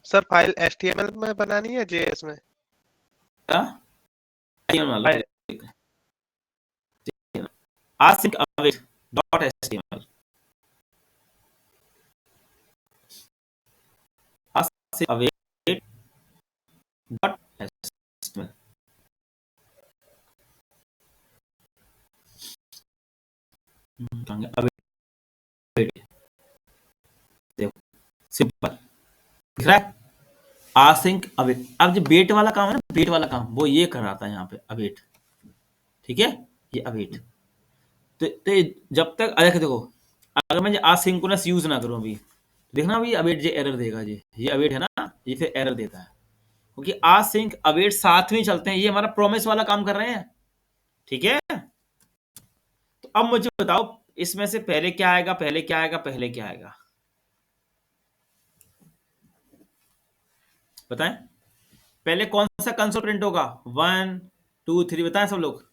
Sir file HTML में बनानी है JS में? क्या मान लो file async await dot html async await dot html await देखो सिंपल दिख रहा है async await। अब जो वेट वाला काम है ना, वेट वाला काम वो ये कर रहा था यहाँ पे await, ठीक है, ये await। तो जब तक अरे देखो, अगर मैं asynchronous यूज ना करूं अभी, देखना अभी await जो एरर देगा, ये await है ना, ये फिर एरर देता है क्योंकि async await साथ में चलते हैं, ये हमारा promise वाला काम कर रहे हैं, ठीक है। तो अब मुझे बताओ इसमें से पहले क्या आएगा, पहले क्या आएगा, पहले क्या आएगा, बताएं। पहले कौन सा कंसोल प्रिंट होगा, 1 2 3 बताएं सब लोग।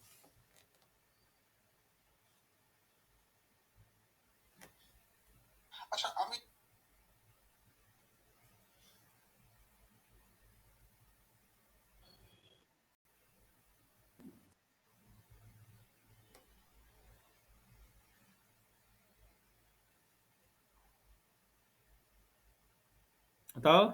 अच्छा अमित, बताओ।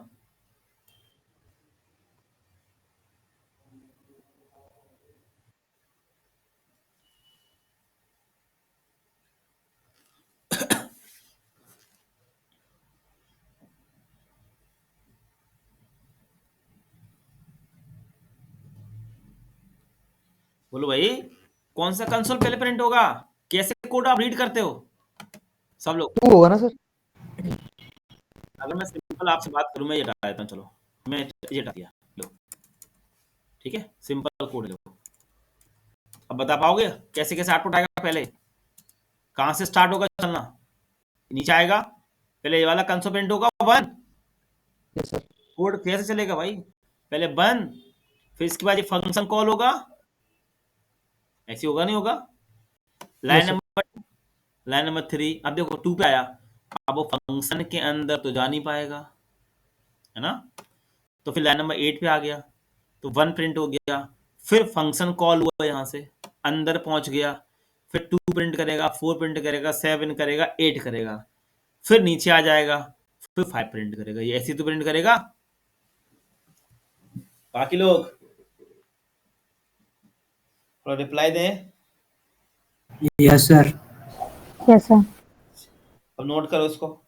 बोलो भाई, कौन सा कंसोल पहले प्रिंट होगा, कैसे कोड आप रीड करते हो सब लोग। 2 होगा ना सर? अगर मैं सिंपल आपसे बात करूं, मैं ये हटा देता हूं, चलो मैं ये हटा दिया, लो ठीक है, सिंपल कोड लो। अब बता पाओगे कैसे कैसे आउटपुट आएगा, पहले कहां से स्टार्ट होगा चलना, नीचे आएगा, पहले ये वाला कंसोल प्रिंट होगा 1, यस सर। कोड कैसे चलेगा भाई, पहले 1, फिर इसके बाद ये फंक्शन कॉल होगा, ऐसे होगा नहीं होगा, लाइन यस सर। नंबर 3, अब देखो 2 पे आया, अब वो फंक्शन के अंदर तो जा नहीं पाएगा, है ना, तो फिर लाइन नंबर 8 पे आ गया, तो 1 प्रिंट हो गया, फिर फंक्शन कॉल हुआ यहाँ से अंदर पहुंच गया, फिर 2 प्रिंट करेगा, 4 प्रिंट करेगा, 7 करेगा, 8 करेगा, फिर नीचे आ जाएगा, फिर 5 प्रिंट करेगा, ये ऐसे तो प्रिंट करेगा। बाकी लोग रिप्लाई दें। Yes sir. Yes sir. अब नोट करो उसको।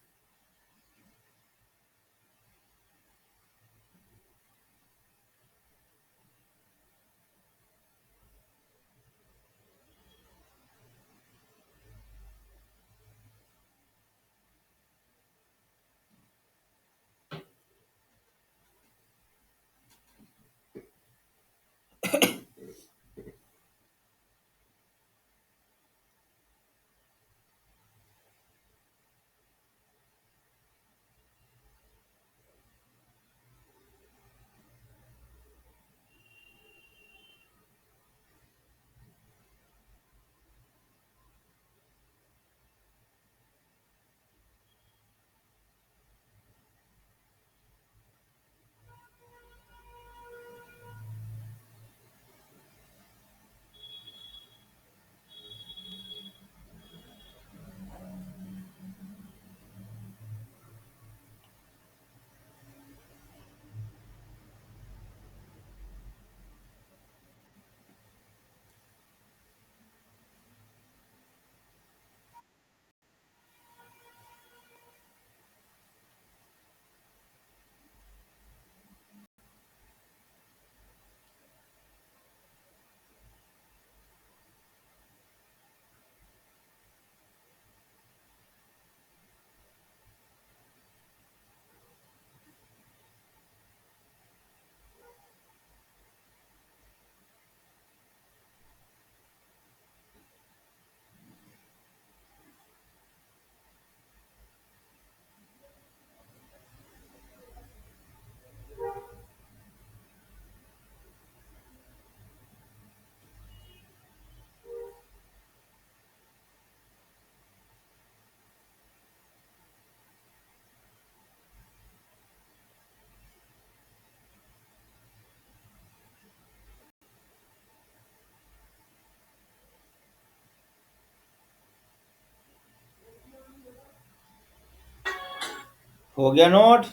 हो गया नोट?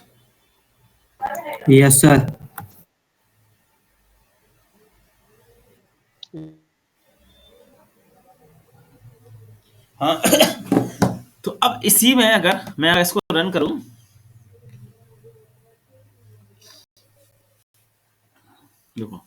Yes, sir. हाँ तो अब इसी में अगर मैं इसको रन करूं, देखो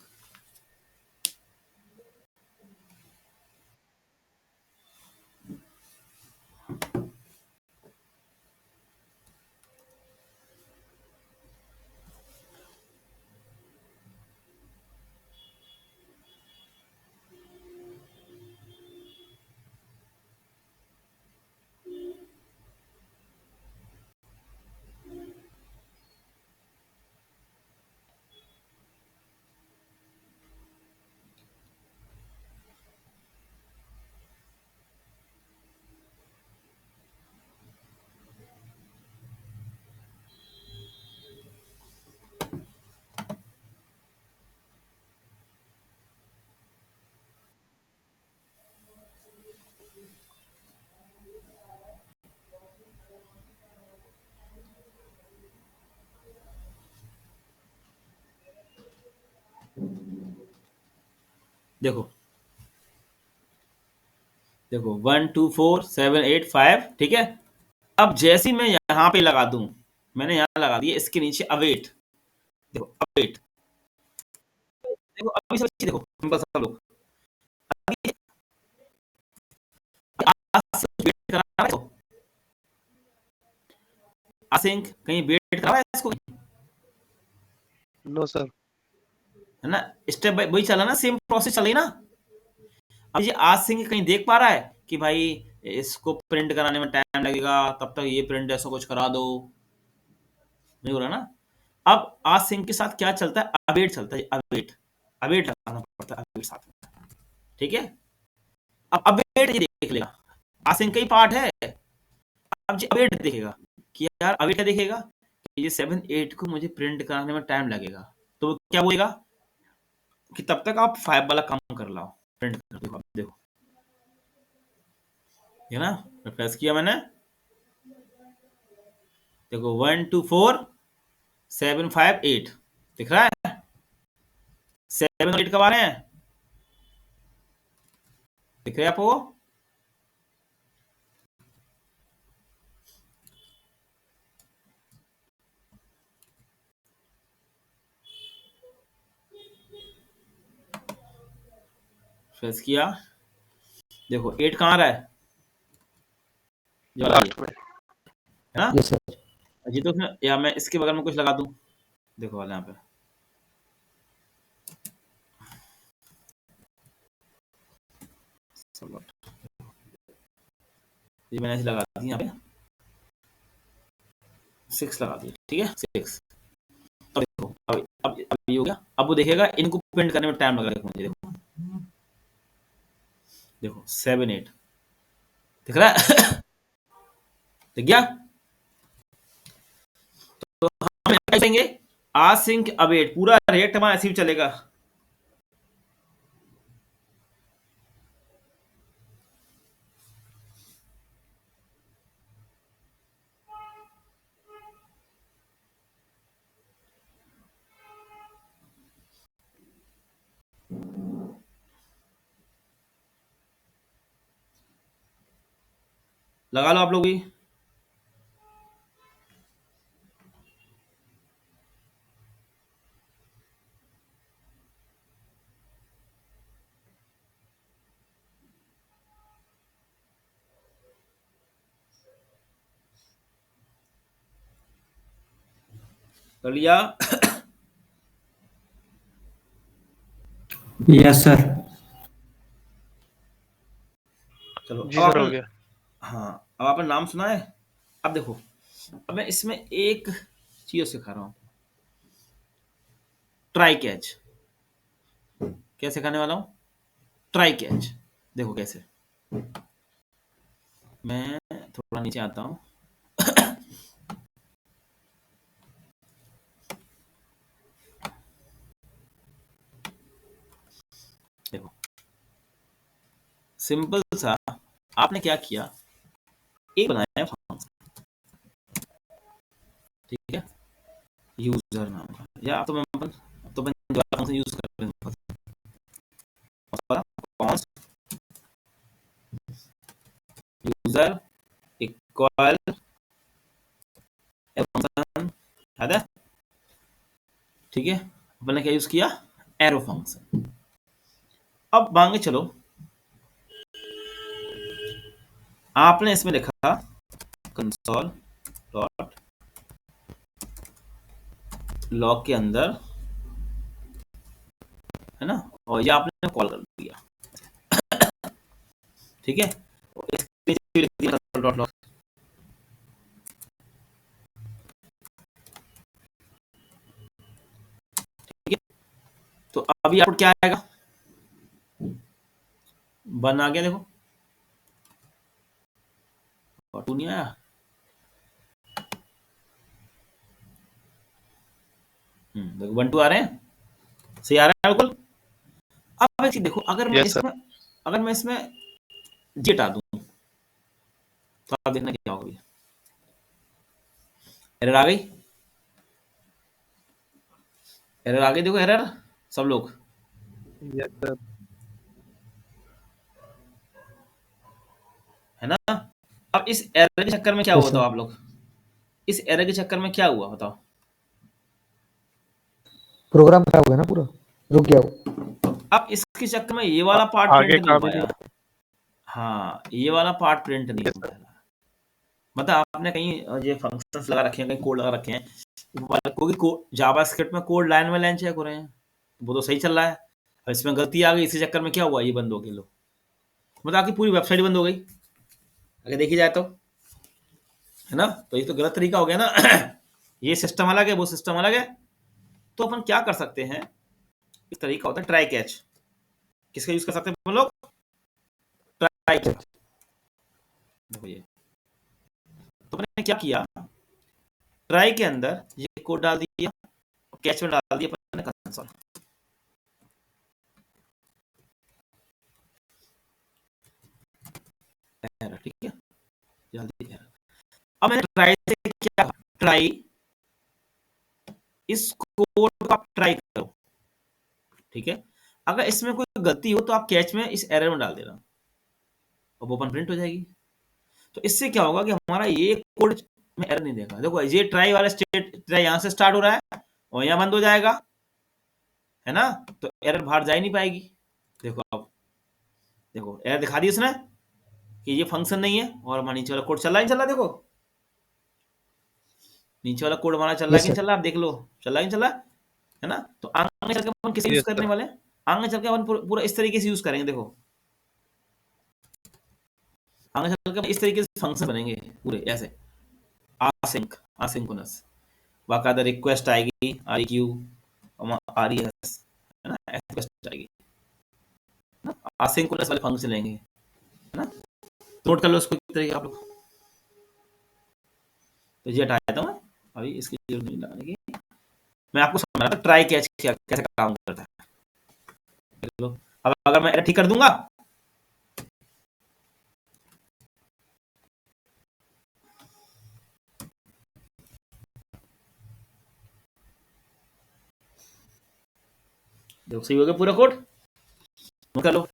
देखो देखो 1 2 4 7 8 5, ठीक है। अब जैसे ही मैं यहाँ पे लगा दूं, मैंने यहाँ लगा दिया, इसके नीचे अवेट, देखो अवेट, देखो अभी सब देखो सिंपल सब लोग आसिंक कहीं वेट करा है इसको, नो सर। है ना? स्टेप बाय वही चला ना, सेम प्रोसेस चली ना। अब ये आसिंक कहीं देख पा रहा है कि भाई इसको प्रिंट कराने में टाइम लगेगा, तब तक ये प्रिंट ऐसा कुछ करा दो, नहीं हो रहा ना। अब आसिंक के साथ क्या चलता है? अवेट चलता है, अवेट, अवेट लगाना पड़ता है, अवेट साथ में, ठीक है। अब अवेट ये देख लेगा, आसिंक का ही पार्ट है। अब ये अवेट देखेगा कि यार अवेट क्या देखेगा कि ये 7 8 को मुझे प्रिंट कराने में टाइम लगेगा, तो वो क्या बोलेगा कि तब तक आप 5 वाला काम कर लाओ, प्रिंट कर। देखो देखो, है ना, रिफ्रेश किया मैंने, देखो 1 2 4 7 5 8 दिख रहा है। 7 और 8 कब आ रहे हैं? दिख रहे हैं आपको? रिफ्रेश किया, देखो 8 कहाँ आ रहा है? ये वाला, ये लास्ट में। है ना। Yes, sir. जी तो उसमें, या मैं इसके बगल में कुछ लगा दूं, देखो वाला यहाँ पे, ये मैंने ऐसे लगा दी यहाँ पे, 6 लगा दी, ठीक है 6। अब देखो अब ये हो गया। अब वो देखेगा इनको प्रिंट करने में टाइम लगेगा मुझे, देखो देखो 7 8 दिख रहा है दिख गया। तो हम क्या करेंगे, आसिंक अवेट, पूरा रिएक्ट हमारा ऐसे ही चलेगा। लगा लो आप लोग भी। कर लिया? Yes, sir. चलो जी अब सर, हो आपने, गया। हाँ अब आपने नाम सुना है। अब देखो, अब मैं इसमें एक चीज सिखा रहा हूँ, ट्राई कैच। क्या सिखाने वाला हूँ? Try catch. देखो कैसे, मैं थोड़ा नीचे आता हूँ, देखो सिंपल सा, आपने क्या किया, एक बनाया फंक्शन, ठीक है, यूजर नाम का, या तो मैं दोबारा फंक्शन यूज कर रहे हैं, कॉन्स्ट यूजर इक्वल फंक्शन, याद है? ठीक है, अपन ने क्या यूज किया, एरो फंक्शन। अब मांगे चलो, आपने इसमें लिखा कंसोल डॉट लॉग के अंदर, है ना, और ये आपने कॉल कर दिया, ठीक है, और इसके नीचे लिख दिया console डॉट लॉग। ठीक है, तो अभी आउटपुट क्या आएगा, 1 आ गया, देखो, और 2 नहीं आया। देखो 1 2 आ रहे हैं, सही आ रहा है बिल्कुल। अब एक चीज देखो, अगर मैं यस सर। इसमें जी हटा दूं तो आप देखना क्या होगा, एरर आ गई, एरर आ गई, देखो एरर, सब लोग, यस सर। है ना। अब इस एरर के चक्कर में क्या हुआ Yes, बताओ sir. आप लोग, इस एरर के चक्कर में क्या हुआ बताओ। प्रोग्राम खराब हो गया ना पूरा, रुक गया वो। अब इसके चक्कर में ये वाला पार्ट आगे प्रिंट नहीं हो काम ही नहीं पाया, हाँ ये वाला पार्ट प्रिंट नहीं Yes, हो sir. पाया। मतलब आपने कहीं ये फंक्शंस लगा रखे हैं, कहीं कोड लगा रखे हैं, क्योंकि जावास्क्रिप्ट में code line by line check हो रहे हैं, वो तो सही चल रहा है। अब इसमें गलती आ गई, इसी चक्कर में क्या हुआ, ये बंद हो गई, लो, मतलब आपकी पूरी वेबसाइट बंद हो गई अगर देखी जाए तो, है ना। तो ये तो गलत तरीका हो गया ना ये सिस्टम अलग है, वो सिस्टम अलग है। तो अपन क्या कर सकते हैं, इस तरीका होता है ट्राई कैच। किसका यूज कर सकते हैं हम लोग, ट्राई कैच। देखो ये, तो मैंने क्या किया, ट्राई के अंदर ये कोड डाल दिया, कैच में डाल दिया अपने कंसोल, ठीक है, जल्दी। अब मैंने ट्राई से क्या, ट्राई इस कोड को आप ट्राई करो, ठीक है। अगर इसमें कोई गलती हो तो आप कैच में इस एरर में डाल देना, और वो ओपन प्रिंट हो जाएगी। तो इससे क्या होगा कि हमारा ये कोड में एरर नहीं देगा। देखो ये ट्राई वाला स्टेट, ट्राई यहां से स्टार्ट हो रहा है और यहां बंद हो जाएगा, है ना, तो एरर बाहर जा ही नहीं पाएगी। देखो अब, देखो एरर दिखा दी उसने कि ये फंक्शन नहीं है, और हमारा नीचे वाला कोड चल रहा है, चल रहा, देखो नीचे वाला कोड हमारा चल रहा है Yes, कि sir. चल रहा, आप देख लो, चल रहा है कि चल रहा है ना। तो आगे चल के अपन किसे यूज Yes, करने sir. वाले हैं, आगे चल के अपन पूरा इस तरीके से यूज करेंगे। देखो आगे चल के इस तरीके से फंक्शन बनेंगे पूरे ऐसे, आसिंक, आसिंक्रोनस, बाकायदा रिक्वेस्ट आएगी, REQ, RES, है ना, रिक्वेस्ट आएगी ना, आसिंक्रोनस वाले फंक्शन लेंगे, है ना। नोट कर लो उसको एक तरीके आप लोग। तो ये हटा देता हूँ मैं, अभी इसकी जरूरत नहीं डालने की, मैं आपको समझा रहा था ट्राई कैच क्या कैसे काम करता है। देख लो, अब अगर मैं ठीक कर दूंगा, देखो सही हो गया पूरा कोड, नोट कर लो।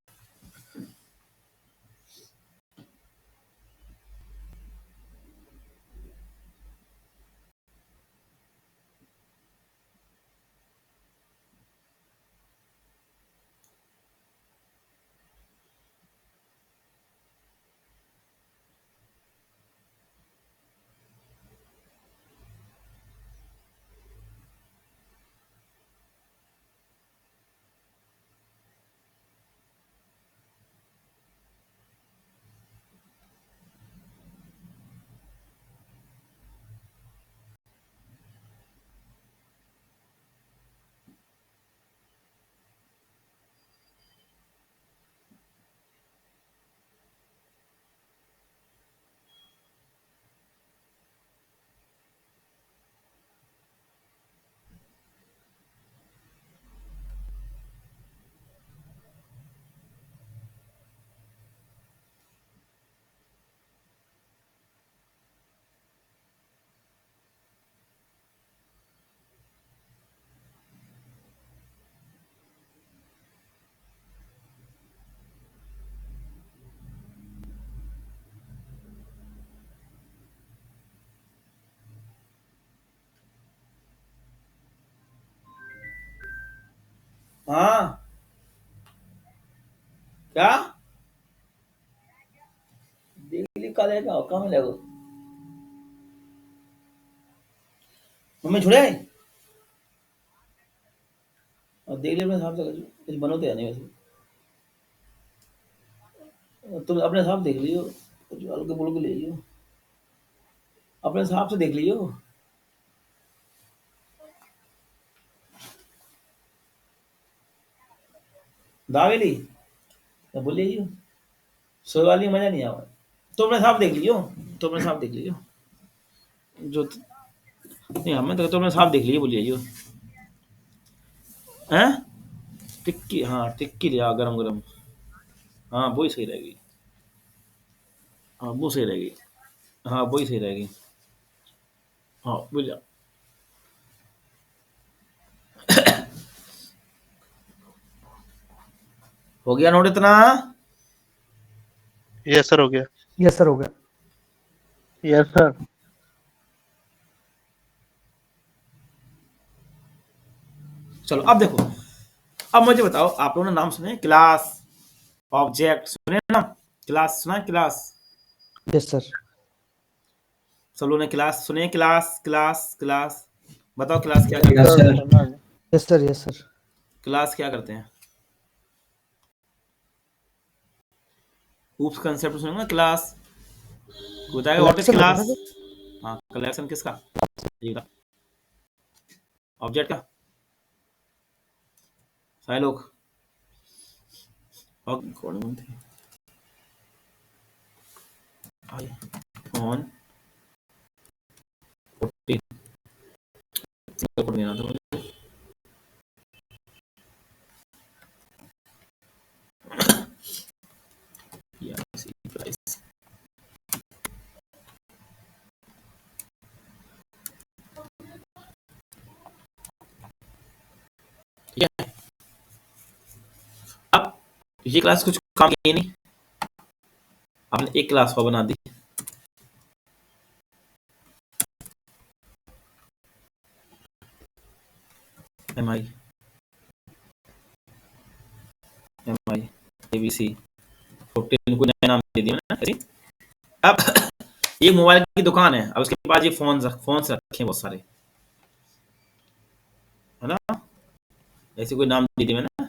हाँ क्या डेली का लेगा कहाँ मिलेगा मम्मी छुड़े और देख लिया अपने हिसाब से कुछ बनो तो या नहीं वैसे तुम अपने हिसाब से देख लियो कुछ हल्के बुल्के ले लियो अपने हिसाब से देख लियो दावेली मैं बोल लियो सोए वाली मजा नहीं आवा तो अपने हिसाब देख लियो तो अपने हिसाब देख लियो जो नहीं हमें तो अपने हिसाब देख लियो बोलिए यो हैं टिक्की हाँ टिक्की लिया गरम गरम हाँ वो ही सही रहेगी हाँ वो सही रहेगी हाँ वो ही सही रहेगी हाँ बोल जा हो गया नोट इतना यस सर हो गया। यस सर हो गया। Yes sir. चलो अब देखो अब मुझे बताओ आप लोगों ने नाम सुने क्लास ऑब्जेक्ट सुने ना क्लास सुना क्लास यस सर। सब लोगों ने क्लास सुने क्लास क्लास क्लास बताओ क्लास क्या यस करते हैं sir yes sir. Yes sir. Class क्या करते हैं ऊप्स कंसेप्ट सुनेगा क्लास बताएगा व्हाट इज कलेक्शन होता है क्लास ना सर। हाँ कलेक्शन किसका ऑब्जेक्ट का सारे लोग और कौन थे आईफोन 14 देना था मुझे प्राइस ठीक है अब ये क्लास कुछ काम की नहीं आपने एक क्लास को बना दी एम आई एबीसी 14 को नया नाम दे दिया ना ऐसे अब ये मोबाइल की दुकान है अब उसके पास ये फोन रखे हैं बहुत सारे है ना ऐसे कोई नाम दे दिया मैंने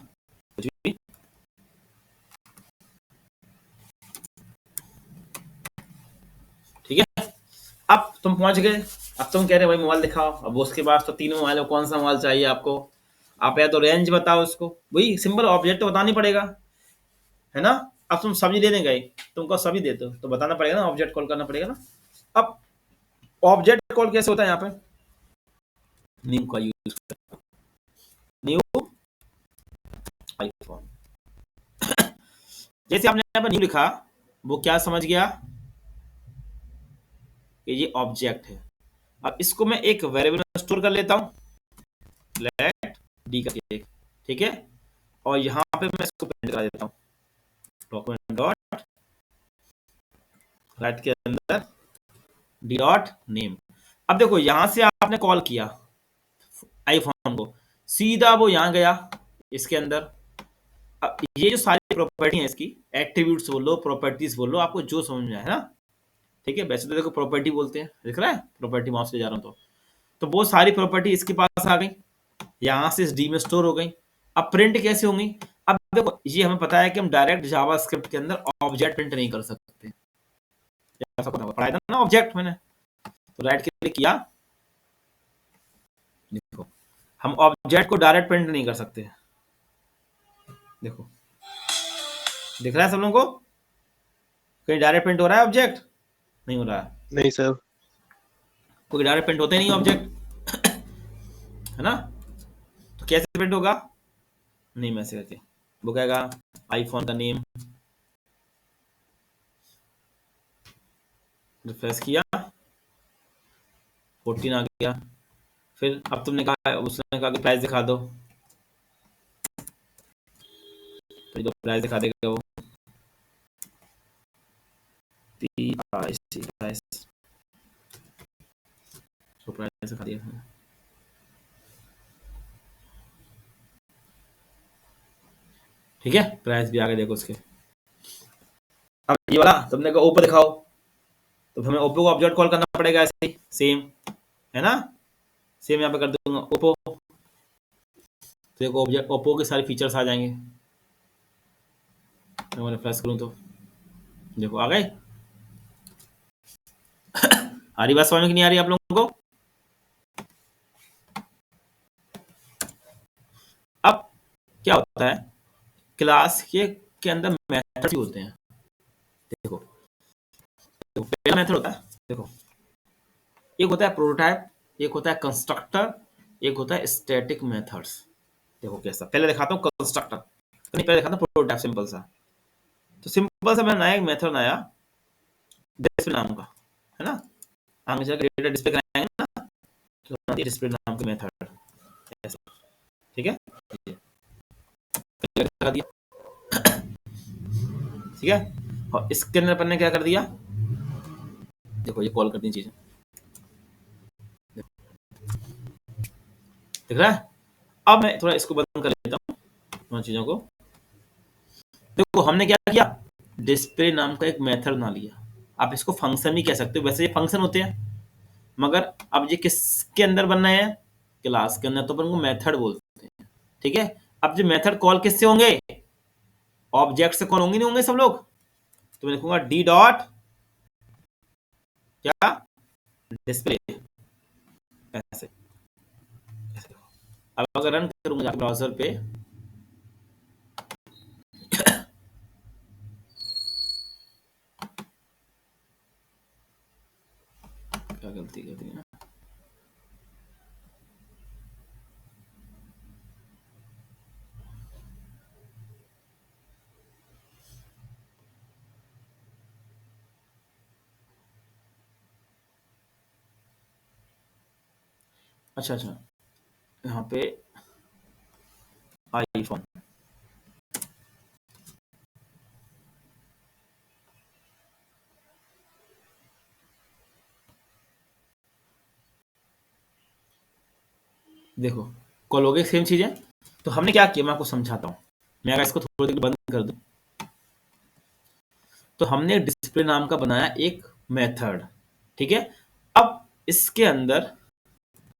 कुछ भी ठीक है अब तुम पहुंच गए अब तुम कह रहे भाई मोबाइल दिखाओ अब उसके पास तो तीनों मोबाइल है कौन सा मोबाइल चाहिए आपको आप या तो रेंज बताओ उसको वही सिंपल ऑब्जेक्ट तो बताना पड़ेगा है ना अब तुम सब्जी लेने गए तुमको सभी देते हो तो बताना पड़ेगा ना ऑब्जेक्ट कॉल करना पड़ेगा ना अब ऑब्जेक्ट कॉल कैसे होता है यहाँ पे न्यू का यूज न्यू आईफोन जैसे आपने यहाँ पर न्यू लिखा वो क्या समझ गया कि ये ऑब्जेक्ट है अब इसको मैं एक वेरिएबल में स्टोर कर लेता हूं लेट डी करके ठीक है और यहाँ पे मैं इसको प्रिंट करा देता हूँ डॉक्यूमेंट डॉट राइट के अंदर डी डॉट नेम अब देखो यहां से आपने कॉल किया आईफोन को सीधा वो यहाँ गया इसके अंदर अब ये जो सारी प्रॉपर्टी है इसकी एट्रीब्यूट्स बोलो प्रॉपर्टीज बोलो आपको जो समझ में आए ना ठीक है वैसे तो देखो प्रॉपर्टी बोलते हैं दिख रहा है प्रॉपर्टी माउस ले जा रहा हूँ तो वो सारी प्रॉपर्टी इसके पास आ गई यहां से इस डी में स्टोर हो गई अब प्रिंट कैसे होंगी अब देखो ये हमें पता है कि हम डायरेक्ट जावास्क्रिप्ट के अंदर ऑब्जेक्ट प्रिंट नहीं कर सकते ऐसा पढ़ाया था ना ऑब्जेक्ट मैंने तो राइट क्लिक किया देखो हम ऑब्जेक्ट को डायरेक्ट प्रिंट नहीं कर सकते देखो दिख रहा है सब लोगों को कहीं डायरेक्ट प्रिंट हो रहा है ऑब्जेक्ट नहीं हो रहा है नहीं सर। कोई डायरेक्ट प्रिंट होते नहीं ऑब्जेक्ट है ना तो कैसे प्रिंट होगा नहीं मैं ऐसे करके वो कहेगा आईफोन का नेम रिफ्रेश किया 14 आ गया फिर अब तुमने कहा उसने कहा कि प्राइस दिखा दो तो प्राइस दिखा देगा वो प्राइस तो प्राइस दिखा दिया ठीक है, प्राइस भी आगे देखो उसके। अब ये वाला तुमने कहा ओप्पो दिखाओ, तो हमें ओप्पो को ऑब्जेक्ट कॉल करना पड़ेगा ऐसे ही सेम, है ना। सेम यहाँ पे कर दूंगा ओप्पो, तो देखो ऑब्जेक्ट ओप्पो के सारे फीचर्स आ जाएंगे। मैं रिफ्रेश करूँ तो देखो आ गए। आ रही बात समझ में कि नहीं आ रही आप लोगों को? अब क्या होता है, क्लास के अंदर मेथड्स होते हैं। देखो पहला मेथड होता है, देखो एक होता है प्रोटोटाइप, एक होता है कंस्ट्रक्टर, एक होता है स्टैटिक मेथड्स। देखो कैसा, पहले दिखाता हूँ कंस्ट्रक्टर, नहीं पहले दिखाता हूँ प्रोटोटाइप सिंपल सा। तो सिंपल सा मैंने नया एक मेथड बनाया डिस्प्ले नाम का, है ना। आगे चल डेटा डिस्प्ले कराएंगे ना, तो डिस्प्ले नाम का मेथड ऐसा, ठीक है। लगा दिया, ठीक है। और इसके अंदर अपन ने क्या कर दिया, देखो ये कॉल कर दी चीजें, दिख रहा है। अब मैं थोड़ा इसको बंद कर लेता हूँ उन चीजों को। देखो हमने क्या किया, डिस्प्ले नाम का एक मेथड बना लिया। आप इसको फंक्शन भी कह सकते हो, वैसे ये फंक्शन होते हैं, मगर अब ये किसके अंदर बनना है, क्लास के अंदर, तो अपन को मेथड बोलते हैं, ठीक है। अब जो मेथड कॉल किससे होंगे, ऑब्जेक्ट से कॉल होंगे, नहीं होंगे सब लोग। तो मैं लिखूंगा डी डॉट क्या डिस्प्ले, ऐसे। अब अगर रन करूंगा ब्राउजर पे, क्या गलती कर दी ना, अच्छा अच्छा, यहाँ पे आईफोन, देखो कॉल हो गई, सेम चीज है। तो हमने क्या किया, मैं आपको समझाता हूँ। मैं अगर इसको थोड़ी देर बंद कर दूं, तो हमने डिस्प्ले नाम का बनाया एक मेथड, ठीक है। अब इसके अंदर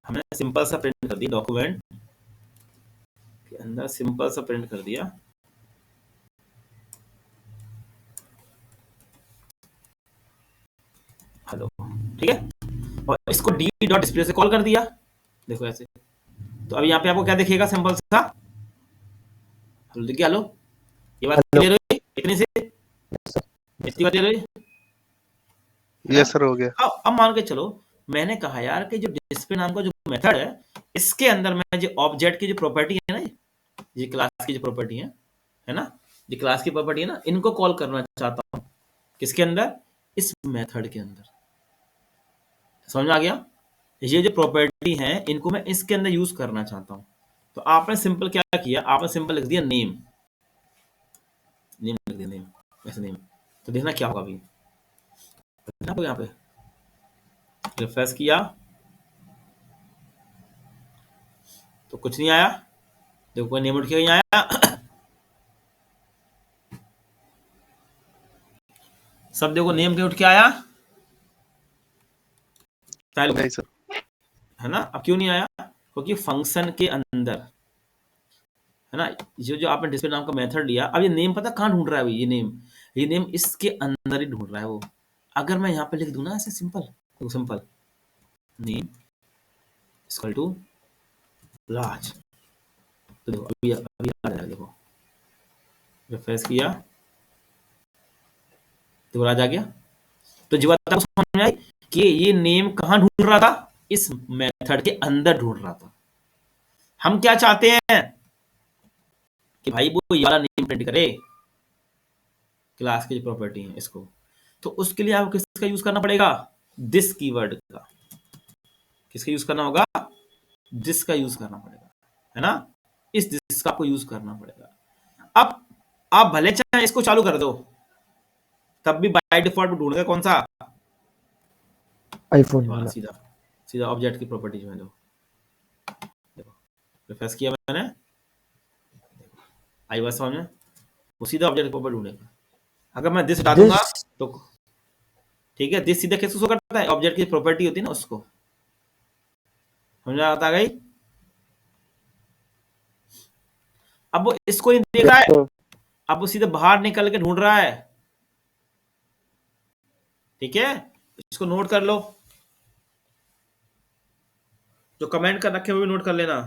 हमने सिंपल सा प्रिंट कर दिया, डॉक्यूमेंट के अंदर सिंपल सा प्रिंट कर दिया, हेलो, ठीक है। और इसको डी डॉट डिस्प्ले से कॉल कर दिया, देखो ऐसे। तो अब यहाँ पे आपको क्या दिखेगा, सिंपल सा हेलो देखिए, हेलो, ये बात हेलो। क्लियर हुई इतनी से, इतनी बात क्लियर हुई, है यस ना। सर, हो गया। अब मान के चलो, मैंने कहा यार कि जो डिस्प्ले नाम का जो मेथड है, इसके अंदर मैं जो ऑब्जेक्ट की जो प्रॉपर्टी है ना, ये क्लास की जो प्रॉपर्टी है ना, ये क्लास की प्रॉपर्टी है ना, इनको कॉल करना चाहता हूँ किसके अंदर, इस मेथड के अंदर। समझ में आ गया, ये जो प्रॉपर्टी है इनको मैं इसके अंदर यूज करना चाहता हूँ। तो आपने सिंपल क्या किया, आपने सिंपल लिख दिया नेम, नेम लिख दिया, नेम, ऐसे नेम। तो देखना क्या होगा अभी, आपको यहाँ पे रिफ्रेश किया तो कुछ नहीं आया, देखो कोई नेम उठ के नहीं आया। सब देखो नेम के उठ के आया पहले, नहीं सर। है ना। अब क्यों नहीं आया, क्योंकि फंक्शन के अंदर, है ना, जो आपने डिस्प्ले नाम का मेथड लिया, अब ये नेम पता कहाँ ढूंढ रहा है, ये नेम इसके अंदर ही ढूंढ रहा है वो। अगर मैं यहाँ पे लिख दूं ना ऐसे सिंपल, तो सिंपल नेम इक्वल टू राज, तो देखो अभी अभी आ रहा है, देखो रिफ्रेश किया, देखो राज आ गया। तो जो बात आपको समझ में आई कि ये नेम कहाँ ढूंढ रहा था, इस मेथड के अंदर ढूंढ रहा था। हम क्या चाहते हैं कि भाई वो ये वाला नेम प्रिंट करे, क्लास की जो प्रॉपर्टी है इसको। तो उसके लिए आपको किसका यूज करना पड़ेगा, दिस कीवर्ड का। किसका यूज करना होगा, दिस का यूज करना पड़ेगा, है ना। इस दिस का आपको यूज करना पड़ेगा। अब आप भले चाहे इसको चालू कर दो, तब भी बाय डिफॉल्ट ढूंढेगा कौन सा, आईफोन वाला वाला। सीधा सीधा ऑब्जेक्ट की प्रॉपर्टीज में। देखो रिफ्रेश किया मैंने, आई बात समझ में। वो सीधा ऑब्जेक्ट के ऊपर ढूंढेगा। अगर मैं दिस हटा दूंगा This, तो ठीक है, दिस सीधा किसको शो करता है? ऑब्जेक्ट की प्रॉपर्टी होती है ना उसको। समझ में आता गई? अब वो इसको नहीं देख रहा है, Yes, sir. अब वो सीधे बाहर निकल के ढूंढ रहा है। ठीक है, इसको नोट कर लो, जो कमेंट कर रखे वो भी नोट कर लेना।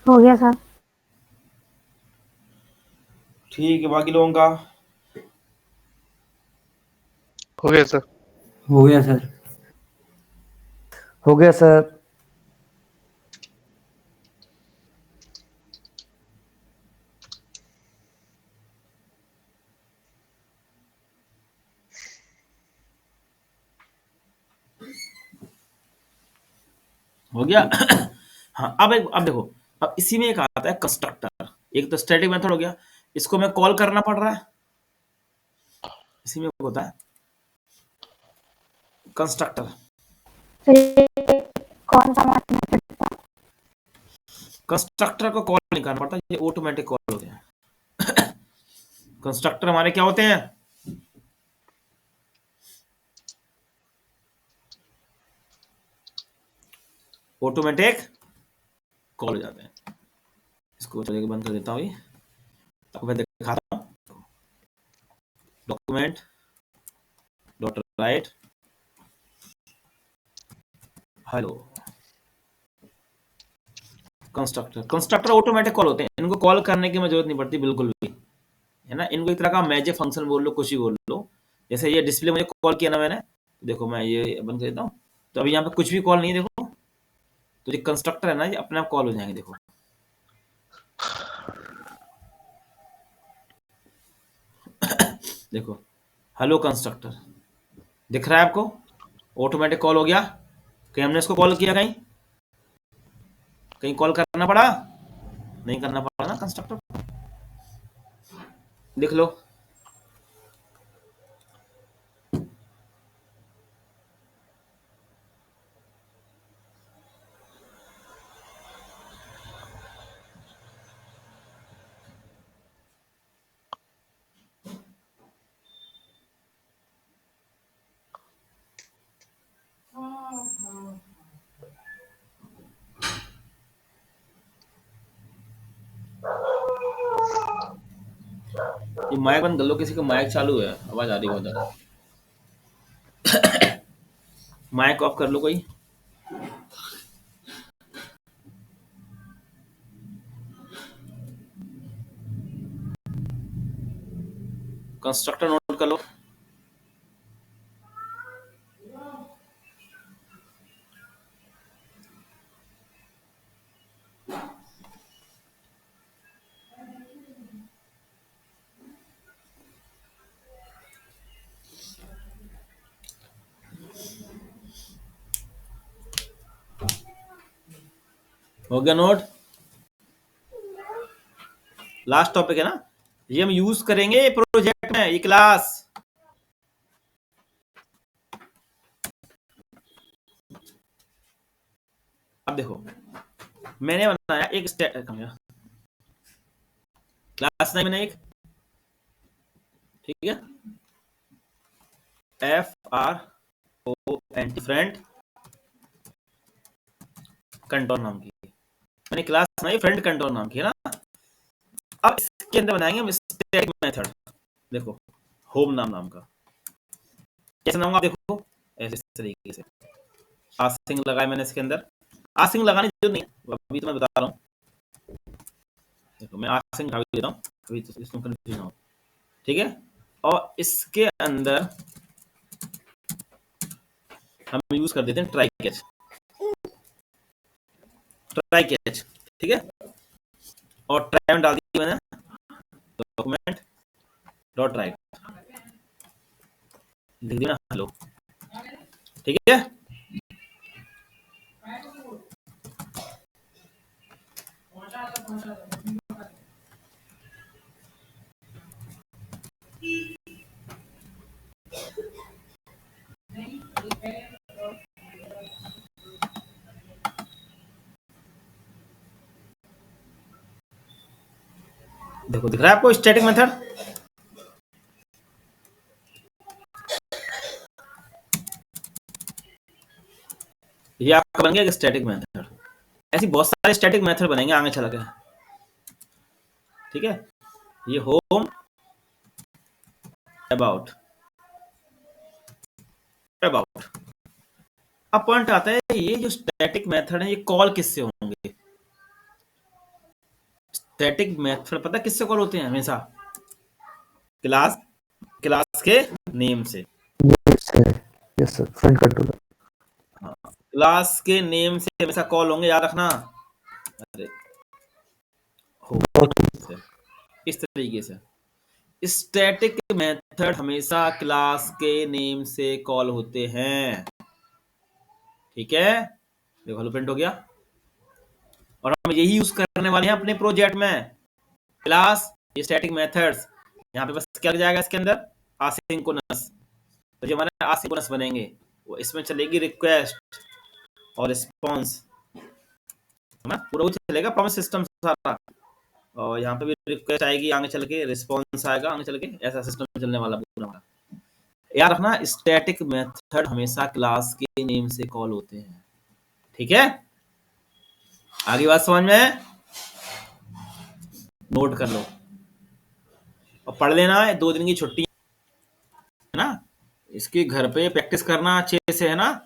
हो गया सर। ठीक है, बाकी लोगों का हो गया सर। हो गया सर। हो गया सर। हो गया। हाँ, अब देखो, अब इसी में एक आता है कंस्ट्रक्टर। एक तो स्टैटिक मेथड हो गया, इसको मैं कॉल करना पड़ रहा है, इसी में होता है कंस्ट्रक्टर। तो ये कौन सा मेथड था? कंस्ट्रक्टर को कॉल नहीं करना पड़ता, ये ऑटोमेटिक कॉल होते हैं। कंस्ट्रक्टर हमारे क्या होते हैं? ऑटोमेटिक कॉल हो जाते हैं। इसको चलिए बंद कर देता हूँ, आपको मैं दिखाता हूँ। Document dot right hello constructor automatic call होते हैं, इनको कॉल करने की जरूरत नहीं पड़ती बिल्कुल भी, है ना। इनको एक तरह का मैजिक फंक्शन बोल लो, कुछ ही बोल लो। जैसे ये डिस्प्ले मुझे कॉल किया ना मैंने, देखो मैं ये बंद कर देता हूँ, तो अभी यहाँ पे कुछ भी कॉल नहीं है, देखो। तो ये कंस्ट्रक्टर है ना, ये अपने आप कॉल हो जाएंगे, देखो। देखो हेलो कंस्ट्रक्टर दिख रहा है आपको, ऑटोमेटिक कॉल हो गया। कहीं हमने इसको कॉल किया, कहीं कहीं कॉल करना पड़ा? नहीं करना पड़ा ना कंस्ट्रक्टर। लिख लो। ये माइक बंद कर लो, किसी का माइक चालू है, आवाज आ रही है उधर। माइक ऑफ कर लो कोई। कंस्ट्रक्टर नोट कर लो। हो गया नोट? लास्ट टॉपिक है ना, ये हम यूज करेंगे प्रोजेक्ट में, ये क्लास। अब देखो, मैंने बनाया एक क्लास नहीं, मैंने एक, ठीक है, FRONT फ्रंट कंट्रोल नाम की मैंने क्लास बनाई, फ्रंट कंट्रोल नाम की है ना। अब इसके अंदर बनाएंगे हम स्टैटिक मेथड। देखो, होम नाम का कैसे बनाऊंगा, देखो ऐसे इस तरीके से। आसिंग लगाए मैंने इसके अंदर, आसिंग लगाने की जरूरत नहीं है, अभी तो मैं बता रहा हूँ। देखो मैं आसिंग हटा देता हूँ, अभी तो इसमें कंफ्यूजन हो, ठीक है। और इसके अंदर हम यूज कर देते हैं ट्राई कैच, ठीक है। और ट्राई में डाल दी मैंने डॉक्यूमेंट डॉट राइट, लिख दिया हेलो, ठीक है। देखो दिख रहा है आपको स्टैटिक मेथड। ये आपका बन गया स्टैटिक मेथड। ऐसी बहुत सारे स्टैटिक मेथड बनेंगे आगे चला के, ठीक है। ये होम, अबाउट, अब पॉइंट आता है, ये जो स्टैटिक मेथड है ये कॉल किससे होंगे? स्टैटिक मेथड पता किससे कॉल होते हैं हमेशा? क्लास के नेम से। Yes sir, front controller. हाँ, क्लास के नेम से हमेशा कॉल होंगे, याद रखना। अरे इस तरीके से स्टैटिक मेथड हमेशा क्लास के नेम से कॉल होते हैं, ठीक है। देखो हेलो प्रिंट हो गया, और हम यही यूज करने वाले हैं अपने प्रोजेक्ट में, क्लास ये स्टैटिक मेथड्स। यहाँ पे बस क्या लग जाएगा इसके अंदर, आसिंक्रोनस। तो जो हमारे आसिंक्रोनस बनेंगे वो इसमें चलेगी रिक्वेस्ट और रिस्पॉन्स, है ना, पूरा वो चलेगा प्रॉमिस सिस्टम सारा। और यहाँ पे भी रिक्वेस्ट आएगी, आगे चल के रिस्पॉन्स आएगा, आगे चल के ऐसा सिस्टम चलने वाला पूरा हमारा। याद रखना स्टैटिक मेथड हमेशा क्लास के नेम से कॉल होते हैं, ठीक है। आगे बात समझ में, नोट कर लो और पढ़ लेना है। 2 दिन की छुट्टी है ना, इसकी घर पे प्रैक्टिस करना अच्छे से, है ना।